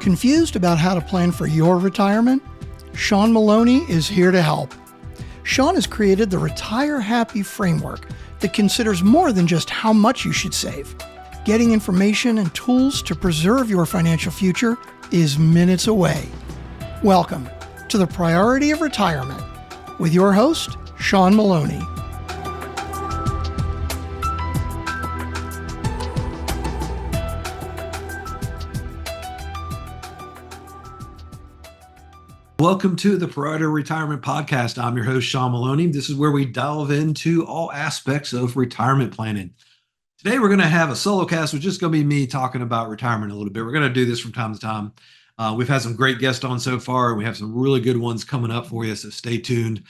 Confused about how to plan for your retirement? Shawn Maloney is here to help. Shawn has created the Retire Happy framework that considers more than just how much you should save. Getting information and tools to preserve your financial future is minutes away. Welcome to the Priority of Retirement with your host, Shawn Maloney. Welcome to the Priority Retirement Podcast. I'm your host, Shawn Maloney. This is where we delve into all aspects of retirement planning. Today, we're going to have a solo cast, which is just going to be me talking about retirement a little bit. We're going to do this from time to time. We've had some great guests on so far, and we have some really good ones coming up for you, so stay tuned.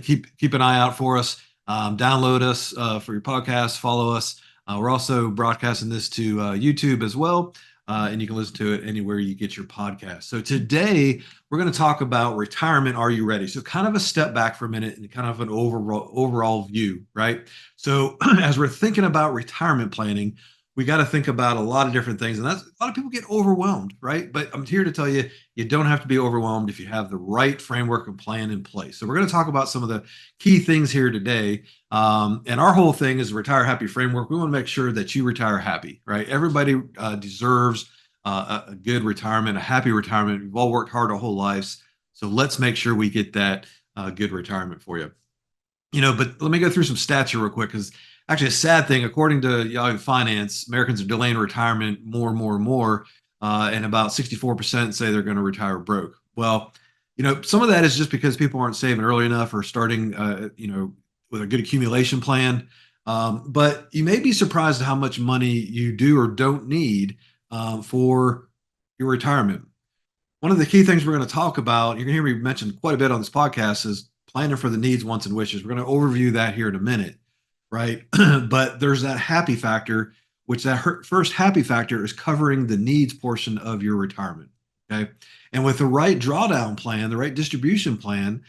Keep an eye out for us. Download us for your podcast. Follow us. We're also broadcasting this to YouTube as well. And you can listen to it anywhere you get your podcast. So today we're going to talk about retirement. Are you ready? So kind of a step back for a minute and kind of an overall view, right? So as we're thinking about retirement planning, we got to think about a lot of different things. And that's a lot of people get overwhelmed, right? But I'm here to tell you, you don't have to be overwhelmed if you have the right framework and plan in place. So we're going to talk about some of the key things here today. And our whole thing is Retire Happy framework. We want to make sure that you retire happy, right? Everybody deserves a good retirement, a happy retirement. We've all worked hard our whole lives. So let's make sure we get that good retirement for you. But let me go through some stats here real quick, because actually a sad thing, according to Yahoo Finance, Americans are delaying retirement more and more. And about 64% say they're going to retire broke. Well, some of that is just because people aren't saving early enough or starting, with a good accumulation plan. But you may be surprised at how much money you do or don't need for your retirement. One of the key things we're going to talk about, you're going to hear me mention quite a bit on this podcast, is planning for the needs, wants, and wishes. We're going to overview that here in a minute, right? But there's that happy factor, which that first happy factor is covering the needs portion of your retirement, okay? And with the right drawdown plan, the right distribution plan,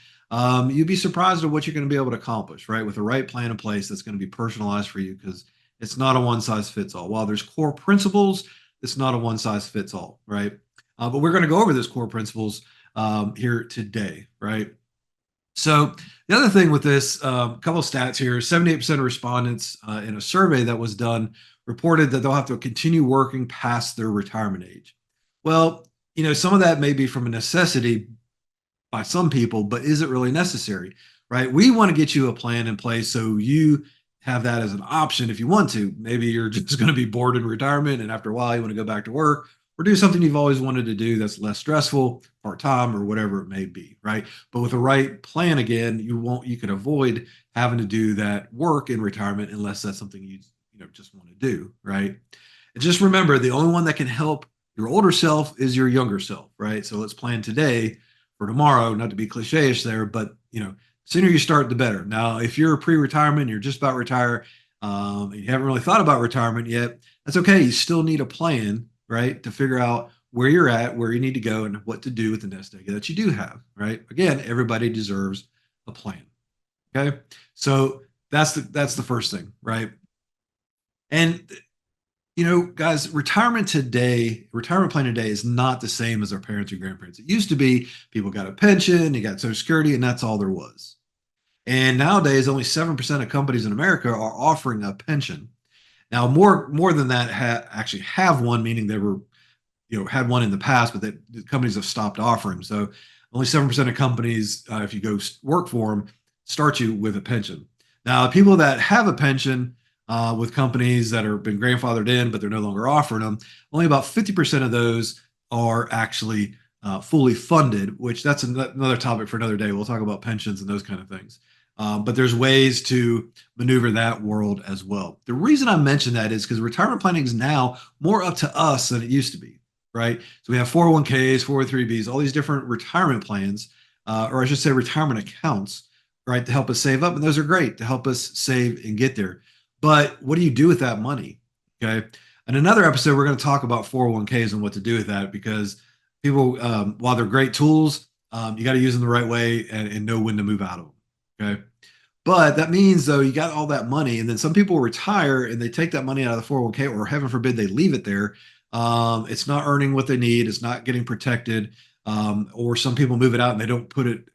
you'd be surprised at what you're going to be able to accomplish, right? With the right plan in place that's going to be personalized for you, because it's not a one size fits all. While there's core principles, it's not a one size fits all, right? But we're going to go over those core principles here today, right? So the other thing with this, couple of stats here, 78% of respondents in a survey that was done reported that they'll have to continue working past their retirement age. Well, some of that may be from a necessity by some people, but is it really necessary, right? We want to get you a plan in place so you have that as an option if you want to. Maybe you're just going to be bored in retirement, and after a while you want to go back to work or do something you've always wanted to do that's less stressful, part-time, or whatever it may be, right? But with the right plan, again, you can avoid having to do that work in retirement unless that's something you just want to do, right? And just remember, the only one that can help your older self is your younger self, right? So let's plan today for tomorrow, not to be cliche-ish there, but sooner you start, the better. Now, if you're pre-retirement, you're just about to retire, and you haven't really thought about retirement yet, that's okay. You still need a plan, right, to figure out where you're at, where you need to go, and what to do with the nest egg that you do have, right? Again, everybody deserves a plan, okay? So that's the first thing, right? And guys, retirement plan today is not the same as our parents or grandparents. It used to be people got a pension, you got Social Security, and that's all there was. And nowadays, only 7% of companies in America are offering a pension. Now, more than that actually have one, meaning they were, had one in the past, but the companies have stopped offering. So only 7% of companies, if you go work for them, start you with a pension. Now, people that have a pension with companies that have been grandfathered in, but they're no longer offering them, only about 50% of those are actually fully funded, which that's another topic for another day. We'll talk about pensions and those kind of things. But there's ways to maneuver that world as well. The reason I mention that is because retirement planning is now more up to us than it used to be, right? So we have 401ks, 403bs, all these different retirement plans, or I should say retirement accounts, right, to help us save up. And those are great to help us save and get there. But what do you do with that money? Okay. In another episode, we're going to talk about 401ks and what to do with that, because people, while they're great tools, you got to use them the right way and know when to move out of them. Okay. But that means, though, you got all that money, and then some people retire and they take that money out of the 401k, or heaven forbid, they leave it there. It's not earning what they need. It's not getting protected. Or some people move it out and they don't put it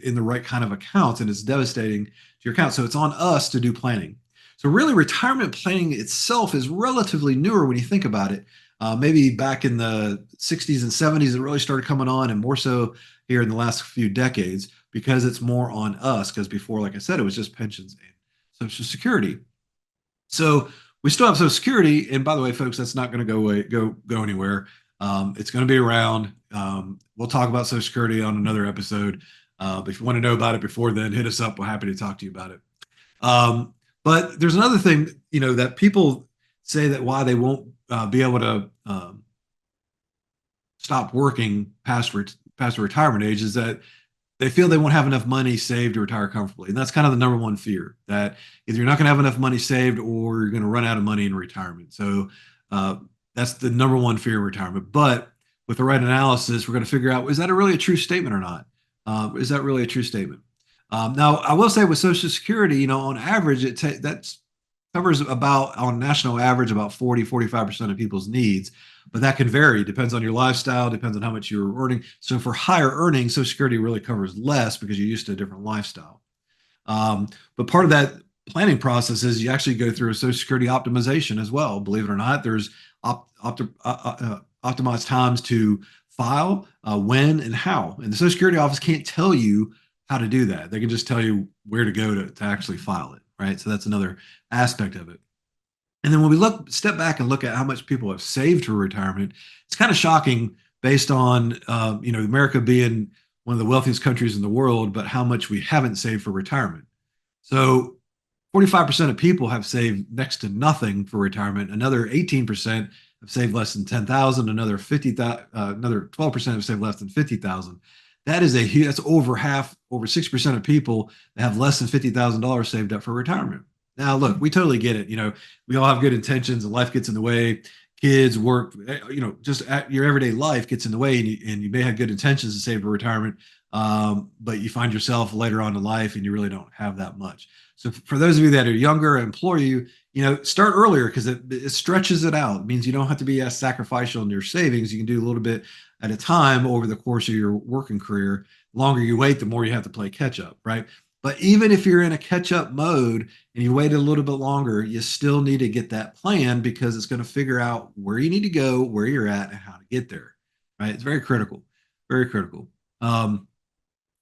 in the right kind of accounts, and it's devastating to your account. So it's on us to do planning. So really, retirement planning itself is relatively newer when you think about it. Maybe back in the 60s and 70s, it really started coming on, and more so here in the last few decades because it's more on us. Because before, like I said, it was just pensions and Social Security. So we still have Social Security, and by the way, folks, that's not going to go away, go anywhere. It's going to be around. We'll talk about Social Security on another episode. But if you want to know about it before then, hit us up. We're happy to talk to you about it. But there's another thing, that people say that why they won't be able to stop working past the retirement age is that they feel they won't have enough money saved to retire comfortably. And that's kind of the number one fear, that either you're not going to have enough money saved or you're going to run out of money in retirement. So that's the number one fear in retirement. But with the right analysis, we're going to figure out, is that really a true statement or not? Is that really a true statement? Now, I will say with Social Security, on average, that covers about, on national average, about 40-45% of people's needs. But that can vary. Depends on your lifestyle, depends on how much you're earning. So for higher earnings, Social Security really covers less because you're used to a different lifestyle. But part of that planning process is you actually go through a Social Security optimization as well. Believe it or not, there's optimized times to file, when and how. And the Social Security office can't tell you how to do that. They can just tell you where to go to actually file it, right? So that's another aspect of it. And then when we step back and look at how much people have saved for retirement, it's kind of shocking based on, America being one of the wealthiest countries in the world, but how much we haven't saved for retirement. So 45% of people have saved next to nothing for retirement. Another 18% have saved less than 10,000. Another 12% have saved less than 50,000. That's over half, over 6% of people that have less than $50,000 saved up for retirement. Now, look, we totally get it. We all have good intentions and life gets in the way. Kids, work, just your everyday life gets in the way, and you may have good intentions to save for retirement, but you find yourself later on in life and you really don't have that much. So for those of you that are younger, I implore you, start earlier because it stretches it out. It means you don't have to be as sacrificial in your savings. You can do a little bit at a time over the course of your working career. The longer you wait, the more you have to play catch up, right? But even if you're in a catch-up mode and you wait a little bit longer, you still need to get that plan because it's going to figure out where you need to go, where you're at, and how to get there. Right? It's very critical, very critical.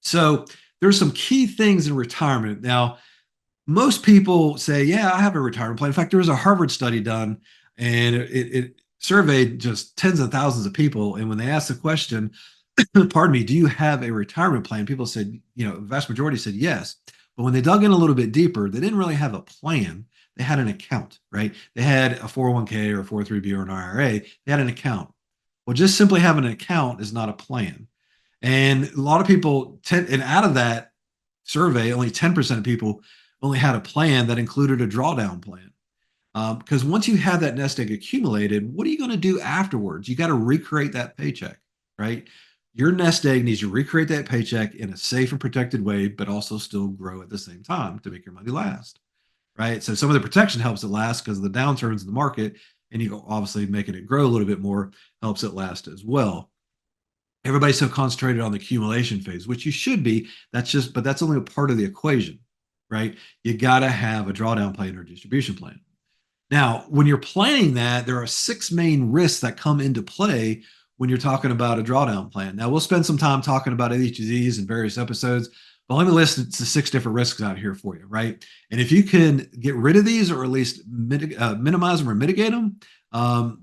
So there's some key things in retirement. Now, most people say, "Yeah, I have a retirement plan." In fact, there was a Harvard study done, and it surveyed just tens of thousands of people. And when they asked the question, pardon me, do you have a retirement plan? People said, the vast majority said yes. But when they dug in a little bit deeper, they didn't really have a plan. They had an account, right? They had a 401k or a 403b or an IRA. They had an account. Well, just simply having an account is not a plan. And a lot of people and out of that survey, only 10% of people only had a plan that included a drawdown plan. Because once you have that nest egg accumulated, what are you going to do afterwards? You got to recreate that paycheck, right? Your nest egg needs to recreate that paycheck in a safe and protected way, but also still grow at the same time to make your money last, right? So some of the protection helps it last because of the downturns in the market, and you obviously making it grow a little bit more helps it last as well. Everybody's so concentrated on the accumulation phase, which you should be. But that's only a part of the equation, right? You got to have a drawdown plan or distribution plan. Now, when you're planning that, there are 6 main risks that come into play when you're talking about a drawdown plan. Now, we'll spend some time talking about each of these in various episodes, but let me list the 6 different risks out here for you, right? And if you can get rid of these or at least minimize them or mitigate them,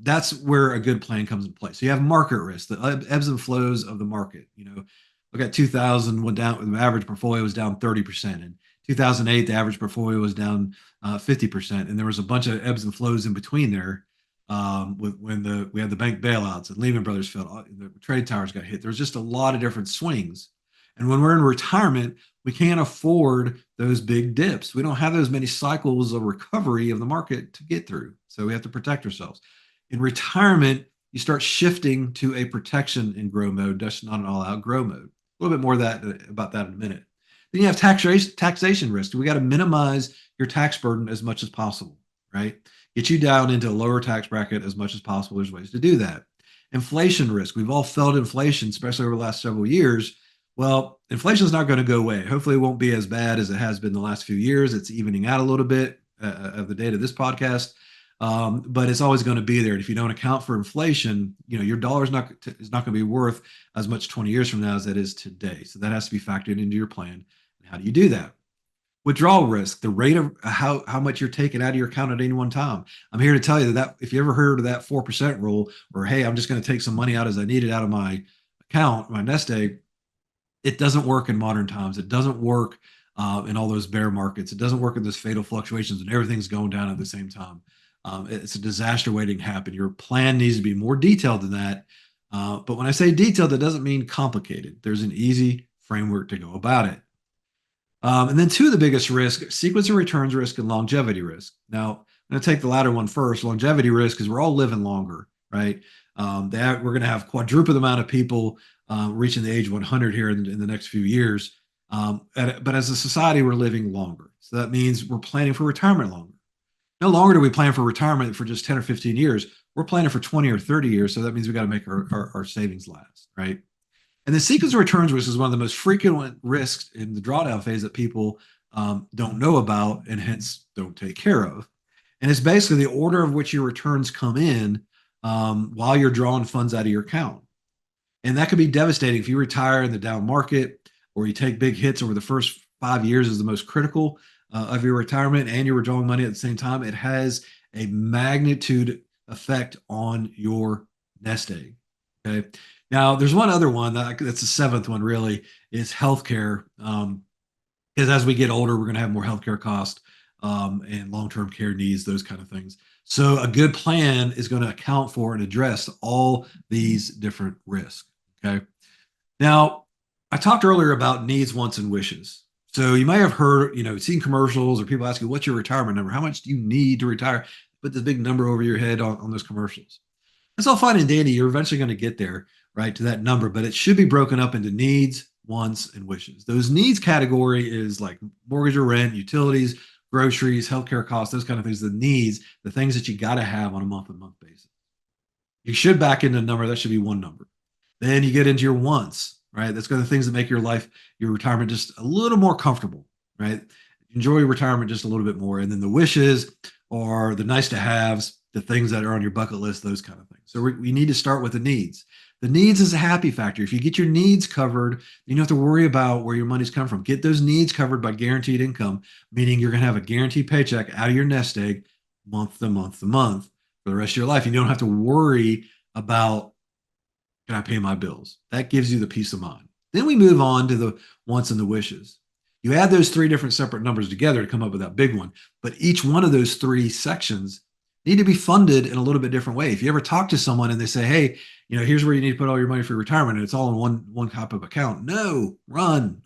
that's where a good plan comes into play. So you have market risk, the ebbs and flows of the market. Look at 2000 went down, the average portfolio was down 30%. In 2008, the average portfolio was down 50%. And there was a bunch of ebbs and flows in between there. When we had the bank bailouts and Lehman Brothers fell, the trade towers got hit. There's just a lot of different swings. And when we're in retirement, we can't afford those big dips. We don't have those many cycles of recovery of the market to get through. So we have to protect ourselves. In retirement, you start shifting to a protection and grow mode. That's not an all-out grow mode. A little bit more about that in a minute. Then you have taxation risk. We got to minimize your tax burden as much as possible, right? get you down into a lower tax bracket as much as possible. There's ways to do that. Inflation risk. We've all felt inflation, especially over the last several years. Well, inflation is not going to go away. Hopefully, it won't be as bad as it has been the last few years. It's evening out a little bit of the date of this podcast, but it's always going to be there. And if you don't account for inflation, your dollar is not going to be worth as much 20 years from now as it is today. So that has to be factored into your plan. And how do you do that? Withdrawal risk, the rate of how much you're taking out of your account at any one time. I'm here to tell you that if you ever heard of that 4% rule, or hey, I'm just going to take some money out as I need it out of my account, my nest egg, it doesn't work in modern times. It doesn't work in all those bear markets. It doesn't work in those fatal fluctuations and everything's going down at the same time. It's a disaster waiting to happen. Your plan needs to be more detailed than that. But when I say detailed, that doesn't mean complicated. There's an easy framework to go about it. And then two of the biggest risks, sequence of returns risk and longevity risk. Now, I'm going to take the latter one first. Longevity risk is we're all living longer, right? We're going to have quadruple the amount of people reaching the age of 100 here in the next few years. But as a society, we're living longer. So that means we're planning for retirement longer. No longer do we plan for retirement for just 10 or 15 years. We're planning for 20 or 30 years. So that means we got to make our savings last, right? And the sequence of returns risk is one of the most frequent risks in the drawdown phase that people don't know about and hence don't take care of. And it's basically the order of which your returns come in while you're drawing funds out of your account. And that could be devastating if you retire in the down market or you take big hits over the first 5 years is the most critical of your retirement and you're withdrawing money at the same time. It has a magnitude effect on your nest egg. Okay. Now, there's one other one that's the seventh one, really, is healthcare. Because as we get older, we're going to have more healthcare costs and long-term care needs, those kind of things. So a good plan is going to account for and address all these different risks. Okay. Now, I talked earlier about needs, wants, and wishes. So you may have heard, seen commercials or people ask you, what's your retirement number? How much do you need to retire? Put this big number over your head on those commercials. That's all fine and dandy. You're eventually going to get there, right, to that number, but it should be broken up into needs, wants, and wishes. Those needs category is like mortgage or rent, utilities, groceries, healthcare costs, those kind of things. The needs, the things that you got to have on a month-to-month basis. You should back into a number. That should be one number. Then you get into your wants, right? That's going to things that make your life, your retirement just a little more comfortable, right? Enjoy your retirement just a little bit more. And then the wishes are the nice to haves, the things that are on your bucket list, those kind of things. So we need to start with the needs. The needs is a happy factor. If you get your needs covered, you don't have to worry about where your money's come from. Get those needs covered by guaranteed income, meaning you're going to have a guaranteed paycheck out of your nest egg month to month to month for the rest of your life. You don't have to worry about, can I pay my bills? That gives you the peace of mind. Then we move on to the wants and the wishes. You add those three different separate numbers together to come up with that big one. But each one of those three sections need to be funded in a little bit different way. If you ever talk to someone and they say, hey, here's where you need to put all your money for retirement and it's all in one type of account. No, run.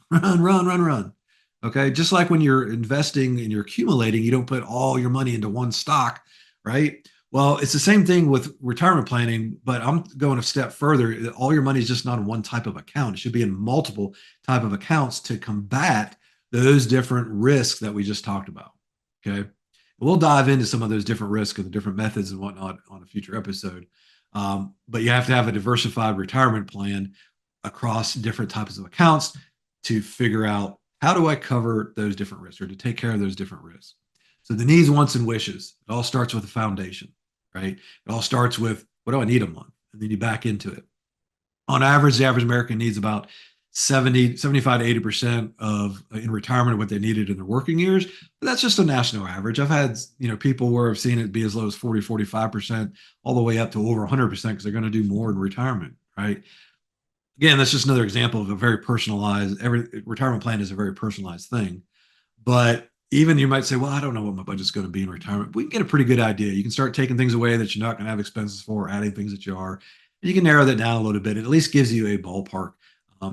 Okay. Just like when you're investing and you're accumulating, you don't put all your money into one stock, right? Well, it's the same thing with retirement planning, but I'm going a step further. All your money is just not in one type of account. It should be in multiple type of accounts to combat those different risks that we just talked about. Okay. We'll dive into some of those different risks and the different methods and whatnot on a future episode. But you have to have a diversified retirement plan across different types of accounts to figure out how do I cover those different risks or to take care of those different risks. So the needs, wants, and wishes, it all starts with a foundation, right? It all starts with what do I need a month? And then you back into it. On average, the average American needs about 75 to 80% of in retirement of what they needed in their working years. But that's just a national average. I've had, people where I've seen it be as low as 40, 45%, all the way up to over 100% because they're going to do more in retirement, right? Again, that's just another example of a very personalized, every retirement plan is a very personalized thing. But even you might say, well, I don't know what my budget's going to be in retirement. We can get a pretty good idea. You can start taking things away that you're not going to have expenses for, adding things that you are. And you can narrow that down a little bit. It at least gives you a ballpark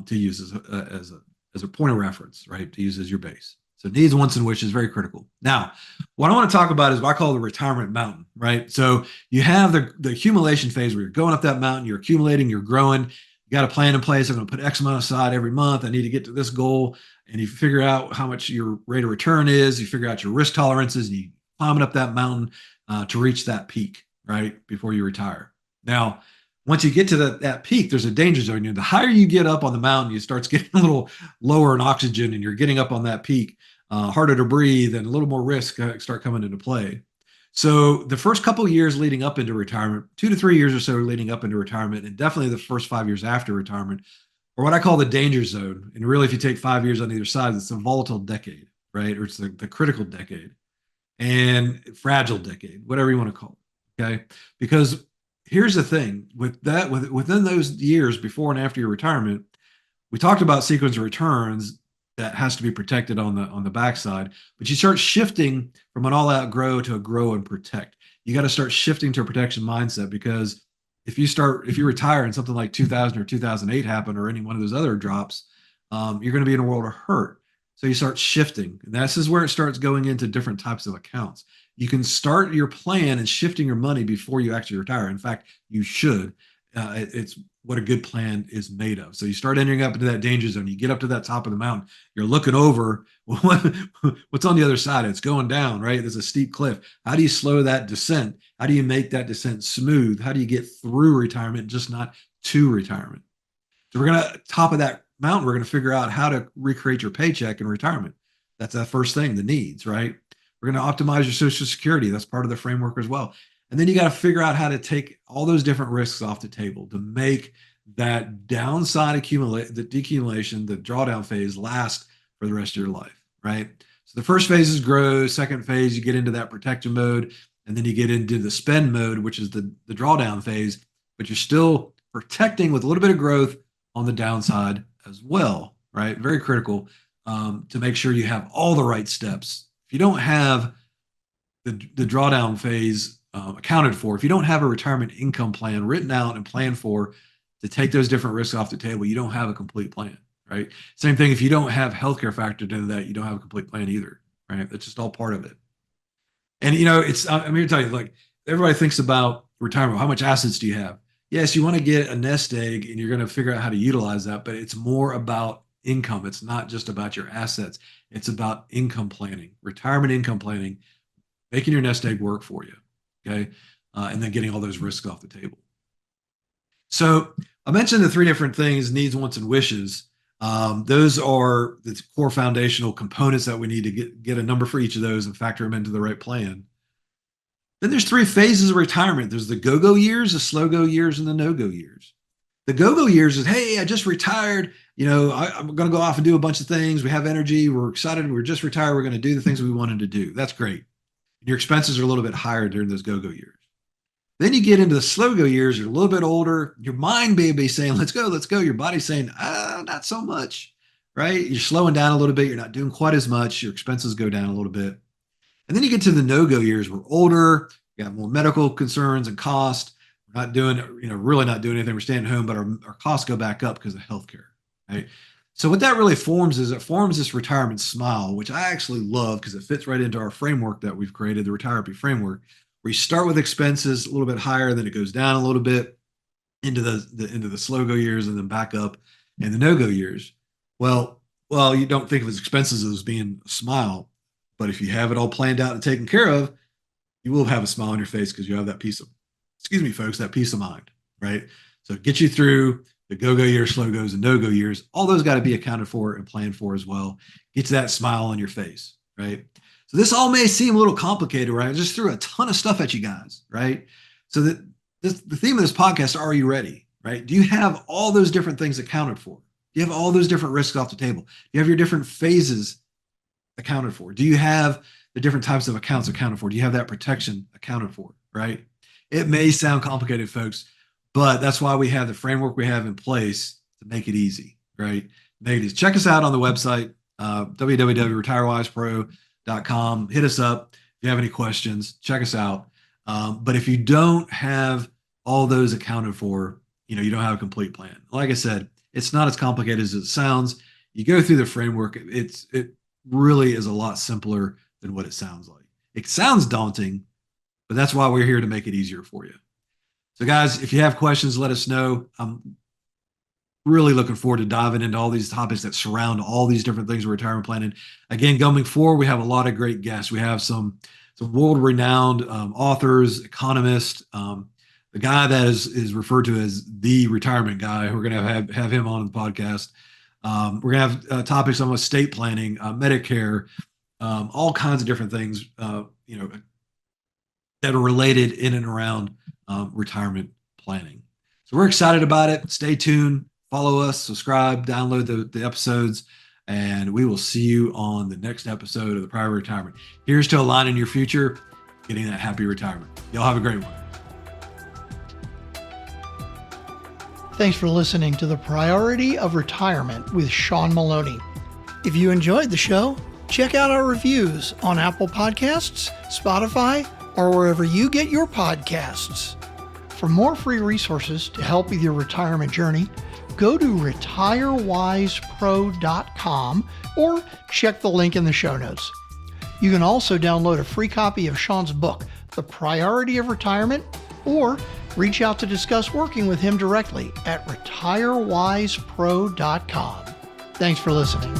to use as a point of reference, right? To use as your base. So needs, wants, and wishes is very critical. Now, what I want to talk about is what I call the retirement mountain, right? So you have the accumulation phase where you're going up that mountain, you're accumulating, you're growing. You got a plan in place. I'm going to put X amount aside every month. I need to get to this goal. And you figure out how much your rate of return is. You figure out your risk tolerances and you climbing up that mountain to reach that peak, right, before you retire. Now, once you get to that peak, there's a danger zone. The higher you get up on the mountain, you start getting a little lower in oxygen, and you're getting up on that peak, harder to breathe, and a little more risk start coming into play. So the first couple of years leading up into retirement, 2 to 3 years or so leading up into retirement, and definitely the first 5 years after retirement, or what I call the danger zone. And really, if you take 5 years on either side, it's a volatile decade, right? Or it's the critical decade and fragile decade, whatever you want to call it. Okay. Because here's the thing within those years before and after your retirement, we talked about sequence of returns that has to be protected on the backside, but you start shifting from an all-out grow to a grow and protect. You got to start shifting to a protection mindset, because if you retire and something like 2000 or 2008 happen, or any one of those other drops, you're going to be in a world of hurt. So you start shifting, and this is where it starts going into different types of accounts. You can start your plan and shifting your money before you actually retire. In fact, you should. It's what a good plan is made of. So you start entering up into that danger zone. You get up to that top of the mountain. You're looking over. What's on the other side? It's going down, right? There's a steep cliff. How do you slow that descent? How do you make that descent smooth? How do you get through retirement, just not to retirement? So we're going to top of that mountain. We're going to figure out how to recreate your paycheck in retirement. That's that first thing, the needs, right? We're going to optimize your Social Security. That's part of the framework as well. And then you got to figure out how to take all those different risks off the table to make that downside the decumulation, the drawdown phase last for the rest of your life, right? So the first phase is grow. Second phase, you get into that protection mode, and then you get into the spend mode, which is the drawdown phase, but you're still protecting with a little bit of growth on the downside as well, right? Very critical to make sure you have all the right steps. If you don't have the drawdown phase accounted for, if you don't have a retirement income plan written out and planned for to take those different risks off the table, you don't have a complete plan, right? Same thing, if you don't have healthcare factored into that, you don't have a complete plan either, right? That's just all part of it. And I'm here to tell you, like, everybody thinks about retirement. How much assets do you have? Yes, you want to get a nest egg and you're going to figure out how to utilize that, but it's more about income. It's not just about your assets. It's about income planning, retirement income planning, making your nest egg work for you. Okay. And then getting all those risks off the table. So I mentioned the three different things: needs, wants, and wishes. Those are the core foundational components that we need to get a number for each of those and factor them into the right plan. Then there's three phases of retirement. There's the go-go years, the slow-go years, and the no-go years. The go-go years is, hey, I just retired. I'm going to go off and do a bunch of things. We have energy. We're excited. We're just retired. We're going to do the things we wanted to do. That's great. Your expenses are a little bit higher during those go-go years. Then you get into the slow-go years. You're a little bit older. Your mind may be saying, let's go, let's go. Your body's saying, not so much, right? You're slowing down a little bit. You're not doing quite as much. Your expenses go down a little bit. And then you get to the no-go years. We're older. We have more medical concerns and cost. We're not doing, really not doing anything. We're staying home, but our costs go back up because of healthcare, right? So what that really forms is it forms this retirement smile, which I actually love because it fits right into our framework that we've created, the Retire-Happy framework, where you start with expenses a little bit higher, then it goes down a little bit into the slow-go years, and then back up in the no-go years. Well, you don't think of as expenses as being a smile, but if you have it all planned out and taken care of, you will have a smile on your face because you have that peace of mind, right? So get you through the go-go years, slow goes, and no-go years. All those got to be accounted for and planned for as well. Get to that smile on your face, right? So this all may seem a little complicated, right? I just threw a ton of stuff at you guys, right? So the theme of this podcast, are you ready, right? Do you have all those different things accounted for? Do you have all those different risks off the table? Do you have your different phases accounted for? Do you have the different types of accounts accounted for? Do you have that protection accounted for, right? It may sound complicated, folks, but that's why we have the framework we have in place to make it easy, right? Make it easy. Check us out on the website, www.retirewisepro.com. Hit us up if you have any questions. Check us out. But if you don't have all those accounted for, you don't have a complete plan. Like I said, it's not as complicated as it sounds. You go through the framework. It really is a lot simpler than what it sounds like. It sounds daunting, but that's why we're here to make it easier for you. So guys, if you have questions, let us know. I'm really looking forward to diving into all these topics that surround all these different things with retirement planning. Again, going forward, we have a lot of great guests. We have some some world-renowned authors, economists. The guy that is referred to as the retirement guy. We're going to have him on the podcast. We're going to have topics on estate planning, Medicare, all kinds of different things, that are related in and around retirement planning. So we're excited about it. Stay tuned, follow us, subscribe, download the episodes, and we will see you on the next episode of the Priority Retirement. Here's to aligning your future, getting that happy retirement. Y'all have a great one. Thanks for listening to the Priority of Retirement with Shawn Maloney. If you enjoyed the show, check out our reviews on Apple Podcasts, Spotify, or wherever you get your podcasts. For more free resources to help with your retirement journey, go to retirewisepro.com or check the link in the show notes. You can also download a free copy of Shawn's book, The Priority of Retirement, or reach out to discuss working with him directly at retirewisepro.com. Thanks for listening.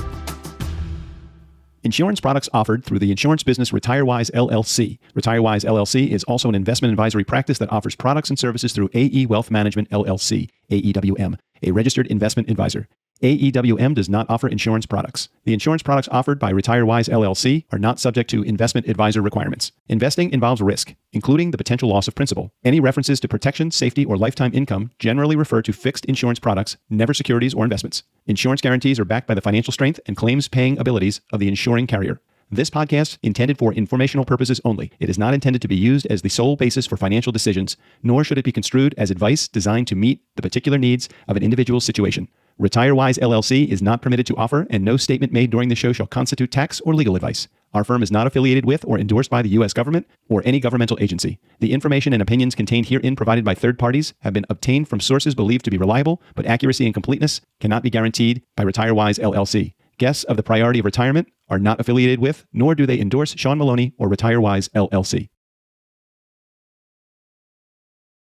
Insurance products offered through the insurance business RetireWise LLC. RetireWise LLC is also an investment advisory practice that offers products and services through AE Wealth Management LLC, AEWM, a registered investment advisor. AEWM does not offer insurance products. The insurance products offered by RetireWise LLC are not subject to investment advisor requirements. Investing involves risk, including the potential loss of principal. Any references to protection, safety, or lifetime income generally refer to fixed insurance products, never securities or investments. Insurance guarantees are backed by the financial strength and claims-paying abilities of the insuring carrier. This podcast intended for informational purposes only. It is not intended to be used as the sole basis for financial decisions, nor should it be construed as advice designed to meet the particular needs of an individual's situation. RetireWise LLC is not permitted to offer, and no statement made during the show shall constitute tax or legal advice. Our firm is not affiliated with or endorsed by the U.S. government or any governmental agency. The information and opinions contained herein provided by third parties have been obtained from sources believed to be reliable, but accuracy and completeness cannot be guaranteed by RetireWise LLC. Guests of the Priority of Retirement are not affiliated with, nor do they endorse Shawn Maloney or RetireWise LLC.